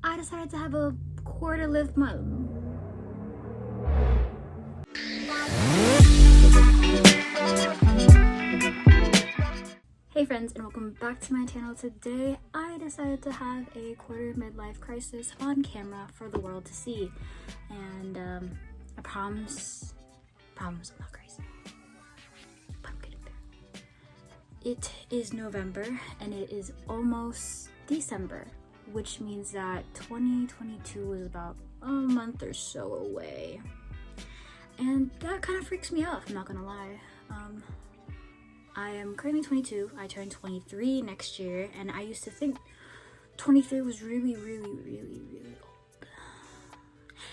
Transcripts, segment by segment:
I decided to have a quarter lift month. Hey friends, and welcome back to my channel. Today I decided to have a quarter midlife crisis on camera for the world to see, and I promise I'm not crazy, but I'm getting there. It is November and it is almost December, which means that 2022 is about a month or so away, and that kind of freaks me out, I'm not gonna lie. I am currently 22. I turn 23 next year, and I used to think 23 was really old.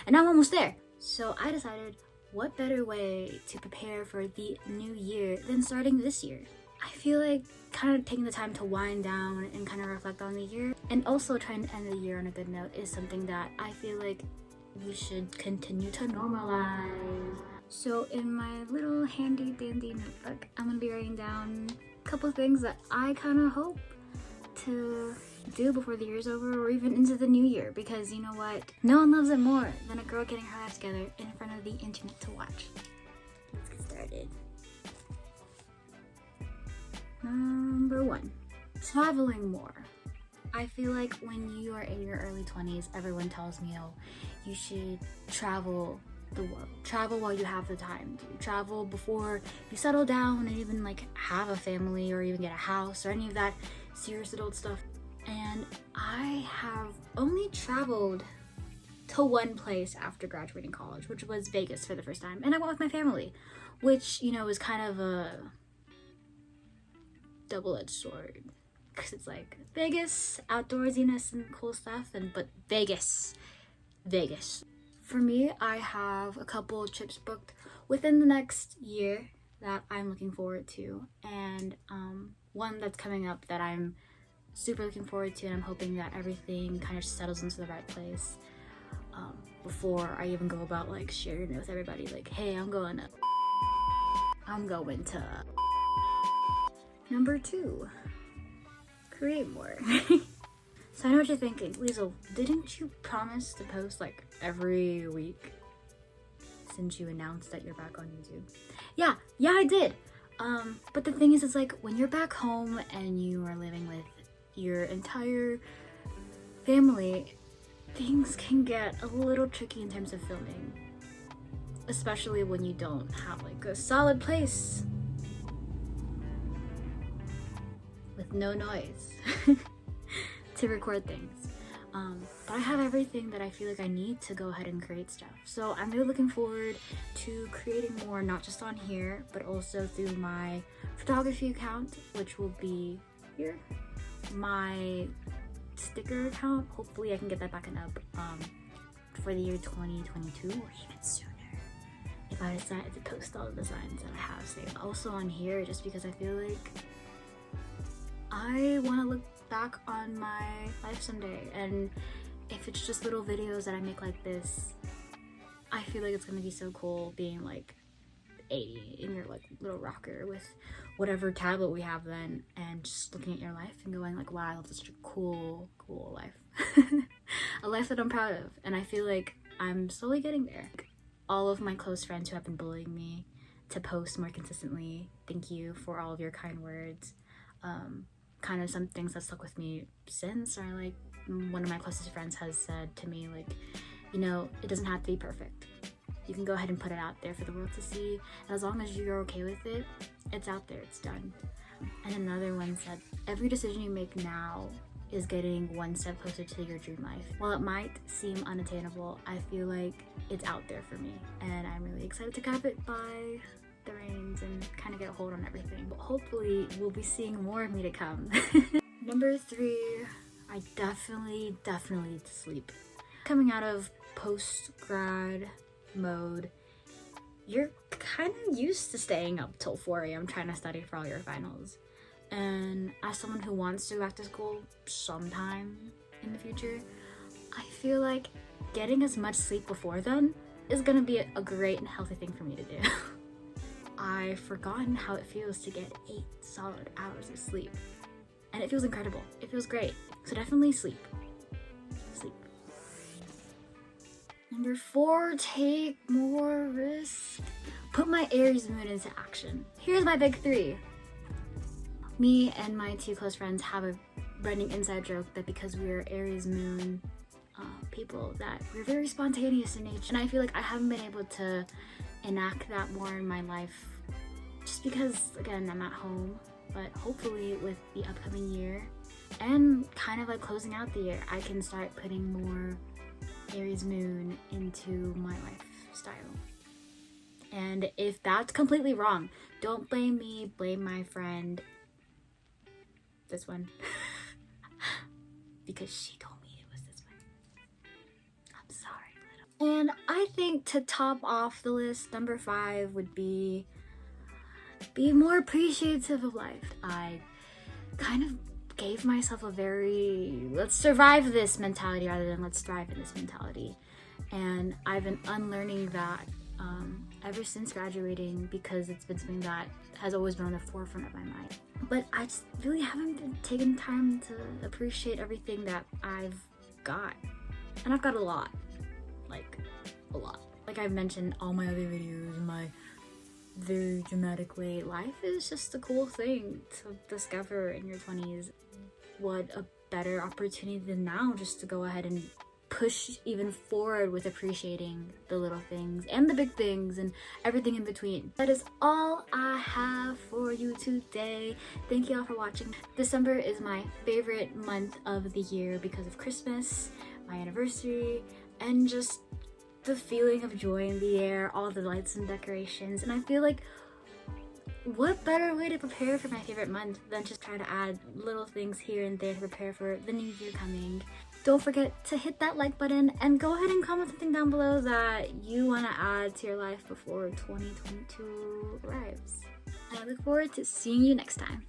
And I'm almost there. So I decided, what better way to prepare for the new year than starting this year? I feel like kind of taking the time to wind down and kind of reflect on the year, and also trying to end the year on a good note, is something that I feel like we should continue to normalize. So in my little handy dandy notebook, I'm gonna be writing down a couple things that I kind of hope to do before the year's over, or even into the new year, because you know what? No one loves it more than a girl getting her life together in front of the internet to watch. Let's get started. Number 1, traveling more. I feel like when you are in your early 20s, everyone tells me, oh, you should travel the world. Travel while you have the time to. Travel before you settle down and even like have a family or even get a house or any of that serious adult stuff. And I have only traveled to one place after graduating college, which was Vegas for the first time. And I went with my family, which, you know, is kind of a double-edged sword. Because it's like Vegas, outdoorsiness and cool stuff, but Vegas. For me, I have a couple of trips booked within the next year that I'm looking forward to, and one that's coming up that I'm super looking forward to, and I'm hoping that everything kind of settles into the right place before I even go about like sharing it with everybody, like, hey, I'm going to Number 2, create more. So I know what you're thinking, Liesl, didn't you promise to post like every week since you announced that you're back on YouTube? Yeah, I did. But the thing is, it's like when you're back home and you are living with your entire family, things can get a little tricky in terms of filming, especially when you don't have like a solid place with no noise to record things. But I have everything that I feel like I need to go ahead and create stuff. So I'm really looking forward to creating more, not just on here, but also through my photography account, which will be here. My sticker account, hopefully I can get that back and up for the year 2022 or even sooner, if I decide to post all the designs that I have saved. Also on here, just because I feel like I want to look back on my life someday, and if it's just little videos that I make like this, I feel like it's gonna be so cool being like 80 in your like little rocker with whatever tablet we have then, and just looking at your life and going like, wow, I lived such a cool life. A life that I'm proud of, and I feel like I'm slowly getting there. All of my close friends who have been bullying me to post more consistently, thank you for all of your kind words. Kind of some things that stuck with me since are like, one of my closest friends has said to me, like, you know, it doesn't have to be perfect. You can go ahead and put it out there for the world to see, and as long as you're okay with it, it's out there, it's done. And another one said, every decision you make now is getting one step closer to your dream life. While it might seem unattainable, I feel like it's out there for me, and I'm really excited to grab it by the reins and kind of get a hold on everything. But hopefully we'll be seeing more of me to come. Number 3, I definitely need to sleep. Coming out of post-grad mode, you're kind of used to staying up till 4 a.m. trying to study for all your finals. And as someone who wants to go back to school sometime in the future, I feel like getting as much sleep before then is gonna be a great and healthy thing for me to do. I've forgotten how it feels to get 8 solid hours of sleep, and it feels incredible. It feels great. So definitely sleep. Number 4, take more risk. Put my Aries moon into action. Here's my big 3. Me and my 2 close friends have a running inside joke that because we're Aries moon people, that we're very spontaneous in nature. And I feel like I haven't been able to enact that more in my life just because, again, I'm at home. But hopefully with the upcoming year and kind of like closing out the year, I can start putting more Aries moon into my lifestyle. And if that's completely wrong, don't blame me, blame my friend, this one, because she told me it was this one. I'm sorry, little. And I think to top off the list, number 5 would be more appreciative of life. I kind of gave myself a very let's survive this mentality rather than let's thrive in this mentality. And I've been unlearning that ever since graduating, because it's been something that has always been on the forefront of my mind. But I just really haven't been taking time to appreciate everything that I've got. And I've got a lot. Like, a lot. Like I've mentioned all my other videos, my very dramatic way, life is just a cool thing to discover in your 20s. What a better opportunity than now just to go ahead and push even forward with appreciating the little things and the big things and everything in between. That is all I have for you today. Thank you all for watching. December is my favorite month of the year because of Christmas, my anniversary, and just the feeling of joy in the air, all the lights and decorations. And I feel like what better way to prepare for my favorite month than just try to add little things here and there to prepare for the new year coming. Don't forget to hit that like button and go ahead and comment something down below that you want to add to your life before 2022 arrives. I look forward to seeing you next time.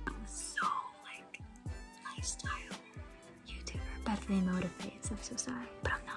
I'm so like lifestyle YouTuber, Bethany motivates. I'm so sorry, but I'm not.